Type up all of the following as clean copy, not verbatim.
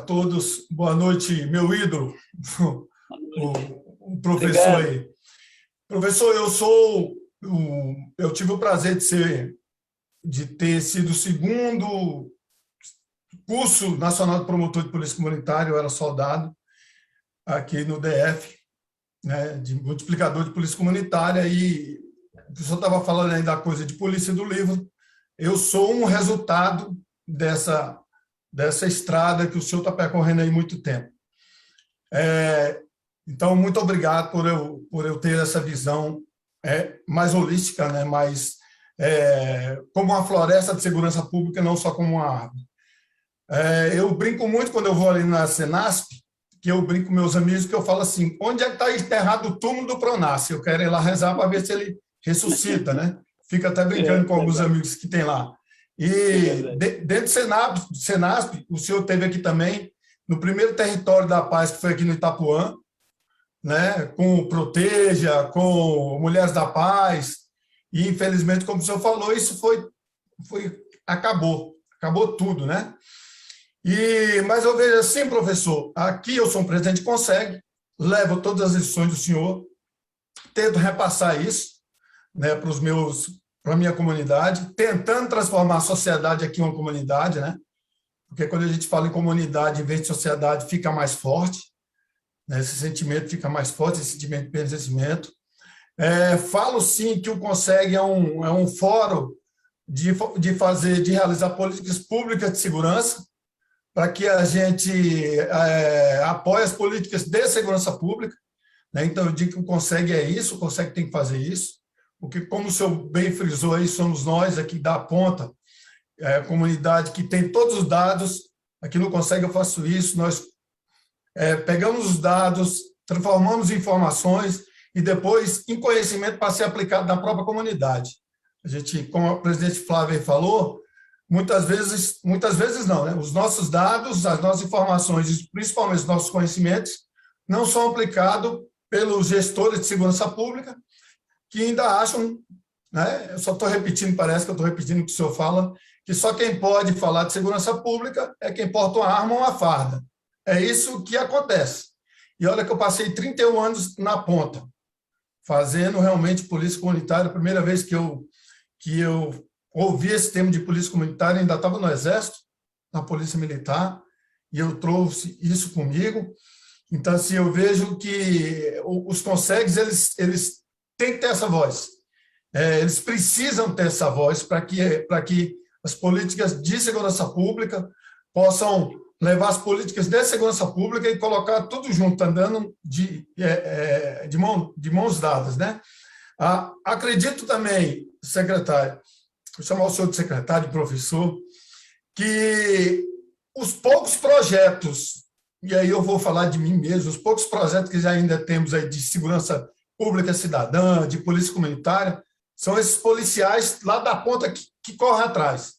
todos. Boa noite, meu ídolo, o professor aí. Professor, eu tive o prazer de ter sido o segundo curso nacional de promotor de polícia comunitária, eu era soldado aqui no DF, né, de multiplicador de polícia comunitária, e o professor estava falando aí da coisa de polícia do livro. Eu sou um resultado dessa estrada que o senhor está percorrendo aí há muito tempo. Então, muito obrigado por eu ter essa visão mais holística, né? Mais como uma floresta de segurança pública, não só como uma árvore. Eu brinco muito quando eu vou ali na Senasp, que eu brinco com meus amigos, que eu falo assim, onde é que está enterrado o túmulo do Pronas? Eu quero ir lá rezar para ver se ele ressuscita, né? Fica até brincando com alguns amigos que tem lá. E dentro do Senasp, o senhor teve aqui também, no primeiro território da paz, que foi aqui no Itapuã, né, com o Proteja, com Mulheres da Paz, e infelizmente, como o senhor falou, isso acabou tudo, né? Mas eu vejo assim, professor, aqui eu sou um presidente que consegue, levo todas as lições do senhor, tento repassar isso, né, para a minha comunidade, tentando transformar a sociedade aqui em uma comunidade, né? Porque quando a gente fala em comunidade, em vez de sociedade, fica mais forte, né? Esse sentimento fica mais forte, esse sentimento de pertencimento. Falo, sim, que o CONSEG é um fórum de realizar políticas públicas de segurança, para que a gente apoie as políticas de segurança pública, né? Então, eu digo que o CONSEG é isso, o CONSEG tem que fazer isso, porque, como o senhor bem frisou aí, somos nós aqui da ponta, a comunidade que tem todos os dados. Aqui no CONSEG eu faço isso, nós pegamos os dados, transformamos em informações e depois em conhecimento para ser aplicado na própria comunidade. A gente, como o presidente Flávio falou, muitas vezes não, né? Os nossos dados, as nossas informações, principalmente os nossos conhecimentos, não são aplicados pelos gestores de segurança pública, que ainda acham, né? Eu só estou repetindo, parece que eu estou repetindo o que o senhor fala, que só quem pode falar de segurança pública é quem porta uma arma ou uma farda. É isso que acontece. E olha que eu passei 31 anos na ponta, fazendo realmente polícia comunitária. A primeira vez que eu ouvi esse termo de polícia comunitária, ainda estava no Exército, na Polícia Militar, e eu trouxe isso comigo. Então, assim, eu vejo que os CONSEGs, eles têm que ter essa voz. Eles precisam ter essa voz para que as políticas de segurança pública possam levar as políticas de segurança pública e colocar tudo junto, andando de mãos dadas, né? Acredito também, secretário, vou chamar o senhor de secretário, de professor, que os poucos projetos, e aí eu vou falar de mim mesmo, os poucos projetos que já ainda temos aí de segurança pública cidadã, de polícia comunitária, são esses policiais lá da ponta que correm atrás,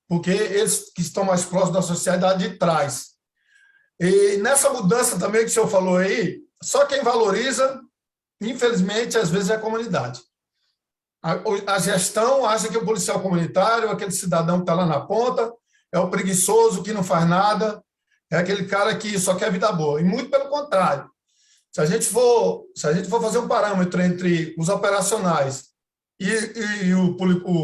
porque eles que estão mais próximos da sociedade de trás. E nessa mudança também que o senhor falou aí, só quem valoriza, infelizmente, às vezes é a comunidade. A gestão acha que o policial comunitário, aquele cidadão que está lá na ponta, é o preguiçoso que não faz nada, é aquele cara que só quer vida boa. E muito pelo contrário. Se a gente for fazer um parâmetro entre os operacionais e o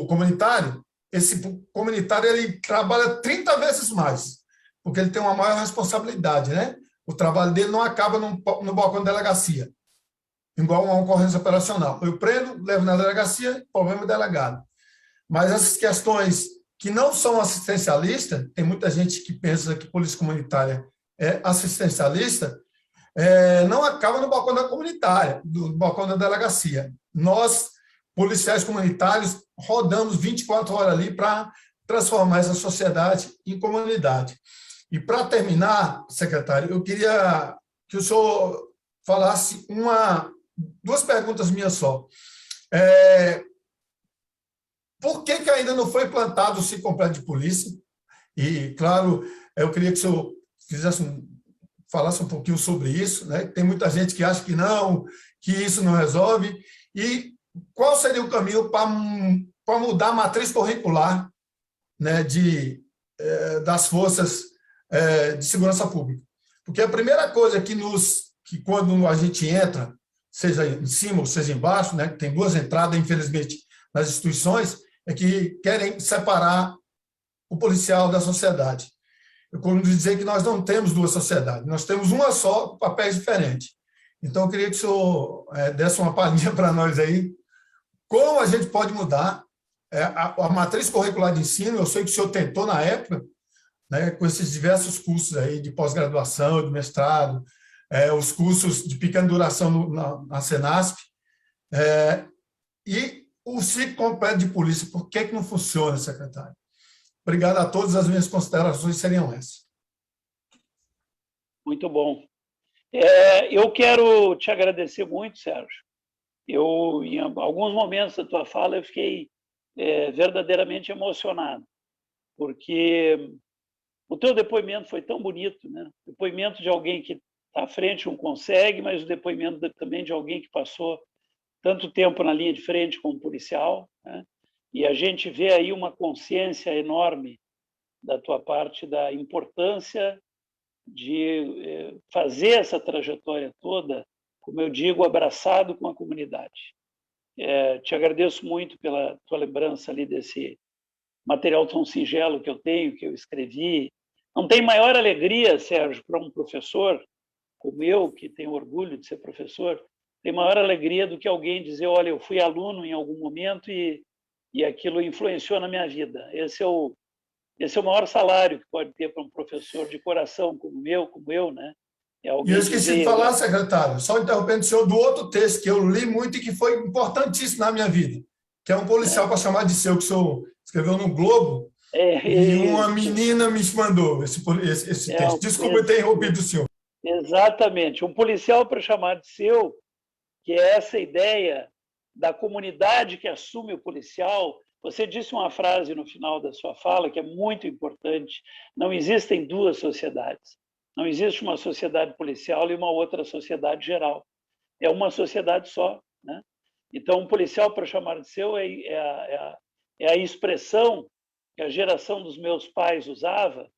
comunitário, esse comunitário ele trabalha 30 vezes mais, porque ele tem uma maior responsabilidade, né? O trabalho dele não acaba no balcão da delegacia, igual uma ocorrência operacional. Eu prendo, levo na delegacia, problema é delegado. Mas essas questões que não são assistencialistas, tem muita gente que pensa que polícia comunitária é assistencialista, não acaba no balcão da comunitária, do balcão da delegacia. Nós, policiais comunitários, rodamos 24 horas ali para transformar essa sociedade em comunidade. E, para terminar, secretário, eu queria que o senhor falasse duas perguntas minhas só. Por que ainda não foi implantado o ciclo completo de polícia? E, claro, eu queria que o senhor falasse um pouquinho sobre isso, né? Tem muita gente que acha que não, que isso não resolve. E qual seria o caminho para mudar a matriz curricular, né, das forças de segurança pública. Porque a primeira coisa que quando a gente entra, seja em cima ou seja embaixo, né, que tem duas entradas, infelizmente, nas instituições, é que querem separar o policial da sociedade. Eu costumo dizer que nós não temos duas sociedades, nós temos uma só, com papéis diferentes. Então, eu queria que o senhor desse uma palhinha para nós aí, como a gente pode mudar a matriz curricular de ensino. Eu sei que o senhor tentou na época, né, com esses diversos cursos aí de pós-graduação, de mestrado, os cursos de pequena duração na Senasp, e o ciclo completo de polícia. Por que não funciona, secretário? Obrigado a todos. As minhas considerações seriam essas. Muito bom. Eu quero te agradecer muito, Sérgio. Em alguns momentos da tua fala, eu fiquei verdadeiramente emocionado, porque o teu depoimento foi tão bonito, né? Depoimento de alguém que está à frente, não consegue, mas o depoimento também de alguém que passou tanto tempo na linha de frente como policial, né? E a gente vê aí uma consciência enorme da tua parte da importância de fazer essa trajetória toda, como eu digo, abraçado com a comunidade. Te agradeço muito pela tua lembrança ali desse material tão singelo que eu tenho, que eu escrevi. Não tem maior alegria, Sérgio, para um professor como eu, que tenho orgulho de ser professor, tem maior alegria do que alguém dizer, olha, eu fui aluno em algum momento e aquilo influenciou na minha vida. Esse é o maior salário que pode ter para um professor de coração como eu, né? E eu esqueci de falar, secretário, só interrompendo o senhor, do outro texto que eu li muito e que foi importantíssimo na minha vida, que é um policial para chamar de seu, que o senhor escreveu no Globo, e uma menina me mandou esse texto. Desculpa eu ter interrompido o senhor. Exatamente, um policial para chamar de seu, que é essa ideia da comunidade que assume o policial. Você disse uma frase no final da sua fala que é muito importante: não existem duas sociedades. Não existe uma sociedade policial e uma outra sociedade geral. É uma sociedade só, né? Então, um policial para chamar de seu é a expressão que a geração dos meus pais usava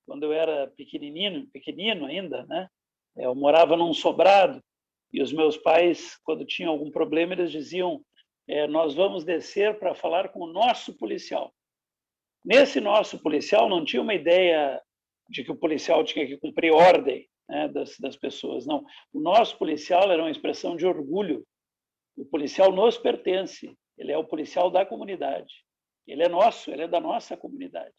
quando eu era pequenino ainda, né? Eu morava num sobrado e os meus pais, quando tinham algum problema, eles diziam: nós vamos descer para falar com o nosso policial. Nesse nosso policial não tinha uma ideia de que o policial tinha que cumprir ordem, né, das pessoas, não. O nosso policial era uma expressão de orgulho. O policial nos pertence, ele é o policial da comunidade. Ele é nosso, ele é da nossa comunidade.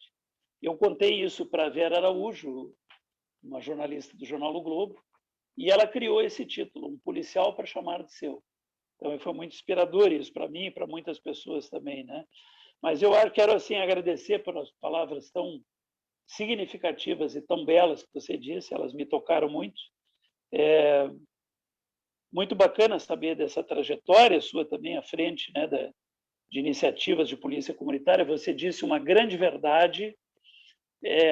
Eu contei isso para a Vera Araújo, uma jornalista do jornal O Globo, e ela criou esse título, Um Policial para Chamar de Seu. Então, foi muito inspirador isso para mim e para muitas pessoas também, né? Mas eu quero, assim, agradecer pelas palavras tão significativas e tão belas que você disse, elas me tocaram muito. Muito bacana saber dessa trajetória sua também à frente, né, de iniciativas de polícia comunitária. Você disse uma grande verdade.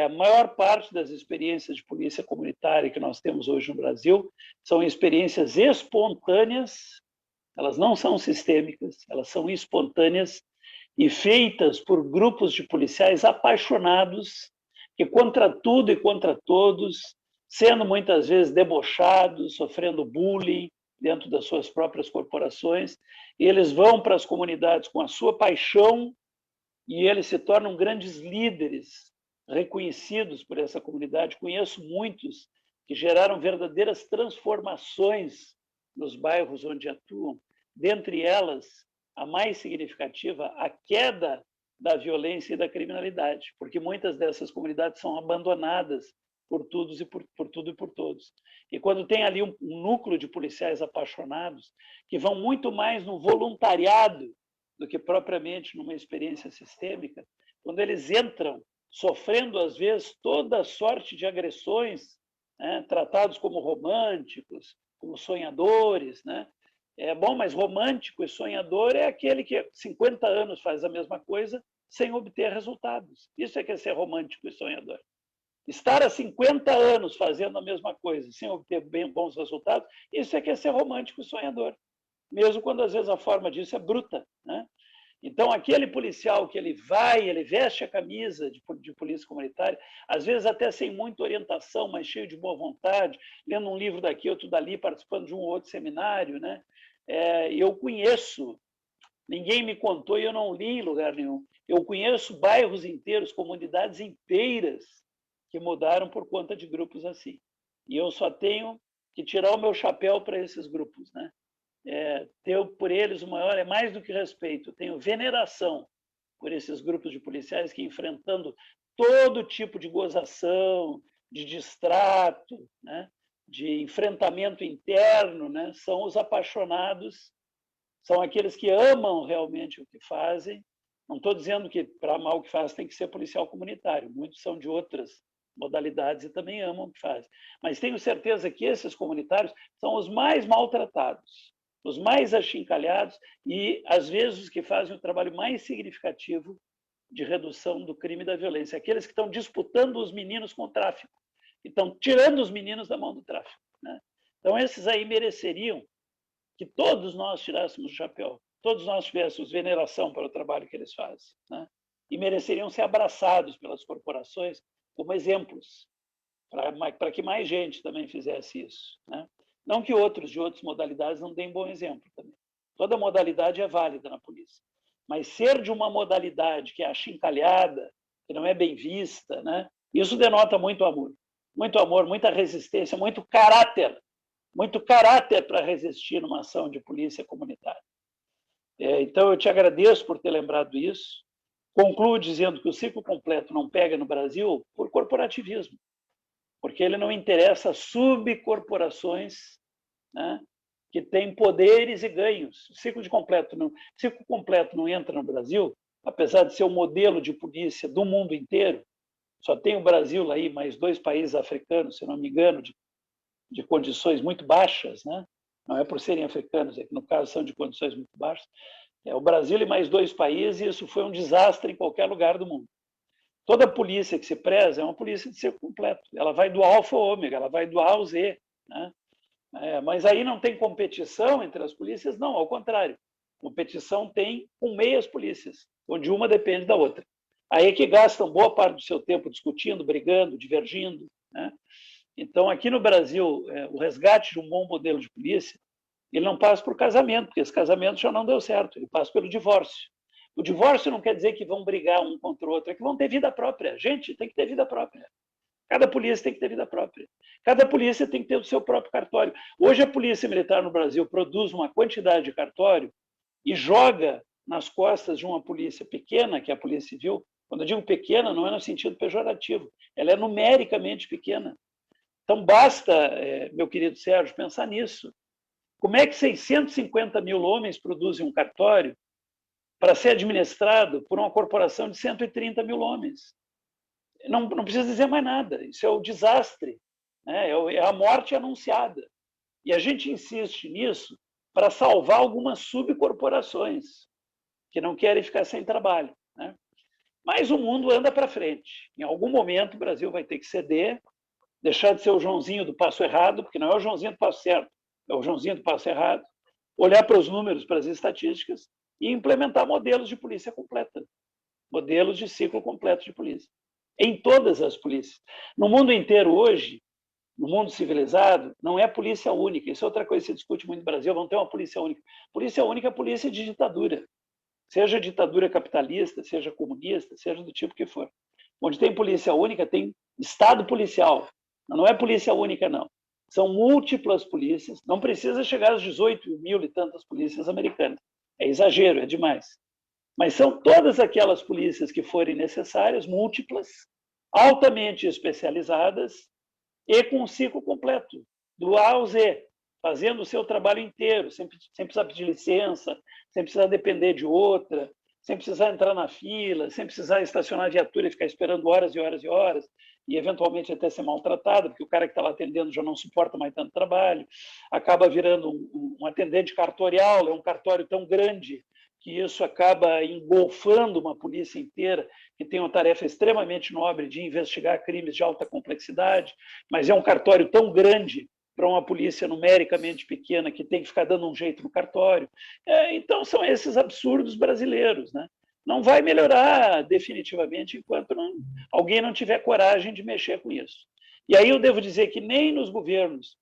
A maior parte das experiências de polícia comunitária que nós temos hoje no Brasil são experiências espontâneas, elas não são sistêmicas, elas são espontâneas e feitas por grupos de policiais apaixonados que, contra tudo e contra todos, sendo muitas vezes debochados, sofrendo bullying dentro das suas próprias corporações, eles vão para as comunidades com a sua paixão e eles se tornam grandes líderes reconhecidos por essa comunidade. Conheço muitos que geraram verdadeiras transformações nos bairros onde atuam, dentre elas, a mais significativa, a queda da violência e da criminalidade, porque muitas dessas comunidades são abandonadas por tudo e por todos. E quando tem ali um núcleo de policiais apaixonados, que vão muito mais no voluntariado do que propriamente numa experiência sistêmica, quando eles entram sofrendo, às vezes, toda sorte de agressões, né, tratados como românticos, como sonhadores, né? Bom, mas romântico e sonhador é aquele que há 50 anos faz a mesma coisa sem obter resultados. Isso é que é ser romântico e sonhador. Estar há 50 anos fazendo a mesma coisa sem obter bons resultados, isso é que é ser romântico e sonhador. Mesmo quando, às vezes, a forma disso é bruta, né? Então, aquele policial que ele veste a camisa de polícia comunitária, às vezes até sem muita orientação, mas cheio de boa vontade, lendo um livro daqui, outro dali, participando de um ou outro seminário, né? Eu conheço, ninguém me contou e eu não li em lugar nenhum, eu conheço bairros inteiros, comunidades inteiras que mudaram por conta de grupos assim. E eu só tenho que tirar o meu chapéu para esses grupos, né? Ter por eles o maior, é mais do que respeito, eu tenho veneração por esses grupos de policiais que, enfrentando todo tipo de gozação, de distrato, né, de enfrentamento interno, né, são os apaixonados, são aqueles que amam realmente o que fazem. Não estou dizendo que para amar o que faz tem que ser policial comunitário, muitos são de outras modalidades e também amam o que fazem. Mas tenho certeza que esses comunitários são os mais maltratados, os mais achincalhados e, às vezes, os que fazem o trabalho mais significativo de redução do crime e da violência. Aqueles que estão disputando os meninos com o tráfico, que estão tirando os meninos da mão do tráfico, né? Então, esses aí mereceriam que todos nós tirássemos o chapéu, todos nós tivéssemos veneração para o trabalho que eles fazem, né? E mereceriam ser abraçados pelas corporações como exemplos, para que mais gente também fizesse isso, né? Não que outros de outras modalidades não deem bom exemplo também. Toda modalidade é válida na polícia. Mas ser de uma modalidade que é achincalhada, que não é bem vista, né? Isso denota muito amor, muita resistência, muito caráter para resistir numa ação de polícia comunitária. Então, eu te agradeço por ter lembrado isso. Concluo dizendo que o ciclo completo não pega no Brasil por corporativismo, porque ele não interessa a subcorporações, né, que têm poderes e ganhos. O ciclo completo não entra no Brasil, apesar de ser o modelo de polícia do mundo inteiro. Só tem o Brasil aí, mais 2 países africanos, se não me engano, de condições muito baixas, né? Não é por serem africanos, é que no caso são de condições muito baixas. O Brasil e mais 2 países, e isso foi um desastre em qualquer lugar do mundo. Toda polícia que se preza é uma polícia de ciclo completo. Ela vai do alfa ao ômega, ela vai do A ao Z, né? Mas aí não tem competição entre as polícias? Não, ao contrário. Competição tem com meias polícias, onde uma depende da outra. Aí é que gastam boa parte do seu tempo discutindo, brigando, divergindo, né? Então, aqui no Brasil, o resgate de um bom modelo de polícia, ele não passa por casamento, porque esse casamento já não deu certo, ele passa pelo divórcio. O divórcio não quer dizer que vão brigar um contra o outro, é que vão ter vida própria. Gente, tem que ter vida própria. Cada polícia tem que ter vida própria. Cada polícia tem que ter o seu próprio cartório. Hoje, a Polícia Militar no Brasil produz uma quantidade de cartório e joga nas costas de uma polícia pequena, que é a Polícia Civil. Quando eu digo pequena, não é no sentido pejorativo. Ela é numericamente pequena. Então, basta, meu querido Sérgio, pensar nisso. Como é que 650 mil homens produzem um cartório para ser administrado por uma corporação de 130 mil homens? Não precisa dizer mais nada. Isso é o desastre, né? É a morte anunciada. E a gente insiste nisso para salvar algumas subcorporações que não querem ficar sem trabalho, né? Mas o mundo anda para frente. Em algum momento, o Brasil vai ter que ceder, deixar de ser o Joãozinho do passo errado, porque não é o Joãozinho do passo certo, é o Joãozinho do passo errado, olhar para os números, para as estatísticas e implementar modelos de polícia completa, modelos de ciclo completo de polícia, em todas as polícias. No mundo inteiro hoje, no mundo civilizado, não é polícia única. Isso é outra coisa que se discute muito no Brasil, vão ter uma polícia única. Polícia única é polícia de ditadura, seja ditadura capitalista, seja comunista, seja do tipo que for. Onde tem polícia única, tem estado policial. Não é polícia única, não. São múltiplas polícias. Não precisa chegar às 18 mil e tantas polícias americanas. É exagero, é demais. Mas são todas aquelas polícias que forem necessárias, múltiplas, altamente especializadas e com um ciclo completo, do A ao Z, fazendo o seu trabalho inteiro, sem precisar pedir licença, sem precisar depender de outra, sem precisar entrar na fila, sem precisar estacionar a viatura e ficar esperando horas e horas e horas, e eventualmente até ser maltratado, porque o cara que está lá atendendo já não suporta mais tanto trabalho, acaba virando um atendente cartorial, é um cartório tão grande que isso acaba engolfando uma polícia inteira, que tem uma tarefa extremamente nobre de investigar crimes de alta complexidade, mas é um cartório tão grande para uma polícia numericamente pequena que tem que ficar dando um jeito no cartório. Então, são esses absurdos brasileiros, né? Não vai melhorar definitivamente enquanto alguém não tiver coragem de mexer com isso. E aí eu devo dizer que nem nos governos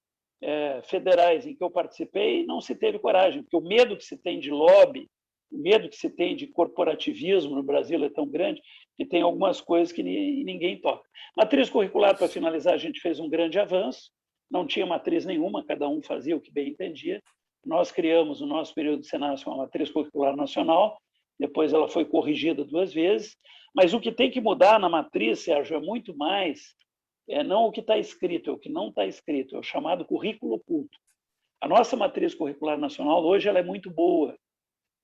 federais em que eu participei não se teve coragem, porque o medo que se tem de lobby, o medo que se tem de corporativismo no Brasil é tão grande que tem algumas coisas que ninguém toca. Matriz curricular, para finalizar, a gente fez um grande avanço, não tinha matriz nenhuma, cada um fazia o que bem entendia. Nós criamos, no nosso período de Senac, uma matriz curricular nacional, depois ela foi corrigida 2 vezes, mas o que tem que mudar na matriz, Sérgio, é muito mais, não o que está escrito, é o que não está escrito, é o chamado currículo oculto. A nossa matriz curricular nacional, hoje, ela é muito boa.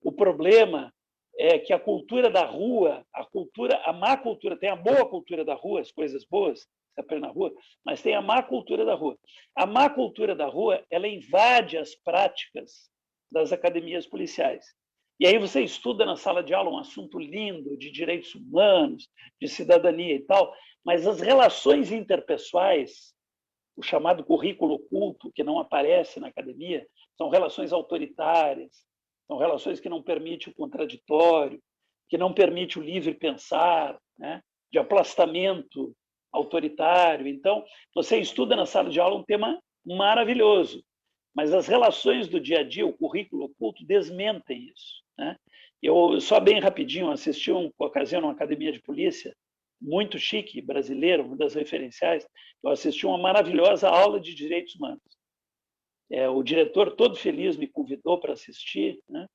O problema é que a cultura da rua, a má cultura, tem a boa cultura da rua, as coisas boas, se aprende na rua, mas tem a má cultura da rua. A má cultura da rua, ela invade as práticas das academias policiais. E aí você estuda na sala de aula um assunto lindo de direitos humanos, de cidadania e tal, mas as relações interpessoais, o chamado currículo oculto, que não aparece na academia, são relações autoritárias, são relações que não permitem o contraditório, que não permitem o livre pensar, né? De aplastamento autoritário. Então, você estuda na sala de aula um tema maravilhoso, mas as relações do dia a dia, o currículo oculto, desmentem isso, né? Eu, só bem rapidinho, assisti uma ocasião numa academia de polícia, muito chique, brasileira, uma das referenciais, eu assisti uma maravilhosa aula de direitos humanos. O diretor, todo feliz, me convidou para assistir, né?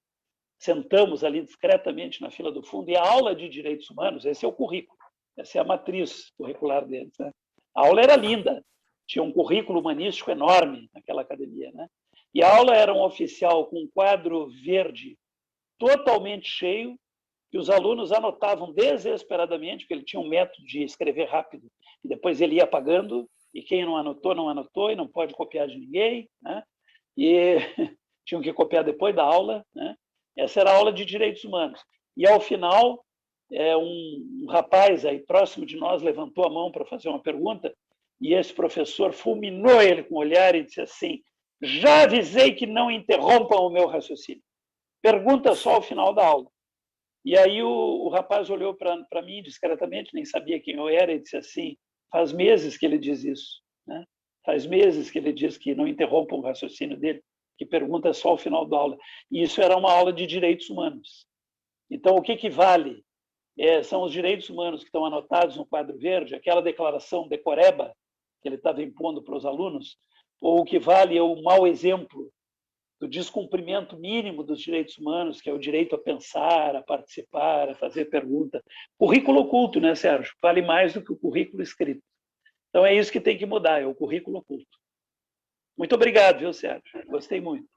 Sentamos ali discretamente na fila do fundo, e a aula de direitos humanos, esse é o currículo, essa é a matriz curricular deles, né? A aula era linda, tinha um currículo humanístico enorme naquela academia, né? E a aula era um oficial com um quadro verde totalmente cheio, que os alunos anotavam desesperadamente, porque ele tinha um método de escrever rápido, e depois ele ia apagando, e quem não anotou, e não pode copiar de ninguém, né? E tinham que copiar depois da aula, né? Essa era a aula de direitos humanos. E, ao final, um rapaz aí próximo de nós levantou a mão para fazer uma pergunta, e esse professor fulminou ele com o olhar e disse assim: já avisei que não interrompam o meu raciocínio. Pergunta só ao final da aula. E aí o rapaz olhou para mim discretamente, nem sabia quem eu era, e disse assim: faz meses que ele diz isso, né? Faz meses que ele diz que não interrompam o raciocínio dele, que pergunta só ao final da aula. E isso era uma aula de direitos humanos. Então, o que vale são os direitos humanos que estão anotados no quadro verde, aquela declaração decoreba que ele estava impondo para os alunos, ou o que vale é o mau exemplo do descumprimento mínimo dos direitos humanos, que é o direito a pensar, a participar, a fazer pergunta. Currículo oculto, né, Sérgio? Vale mais do que o currículo escrito. Então, é isso que tem que mudar, é o currículo oculto. Muito obrigado, viu, Sérgio? Gostei muito.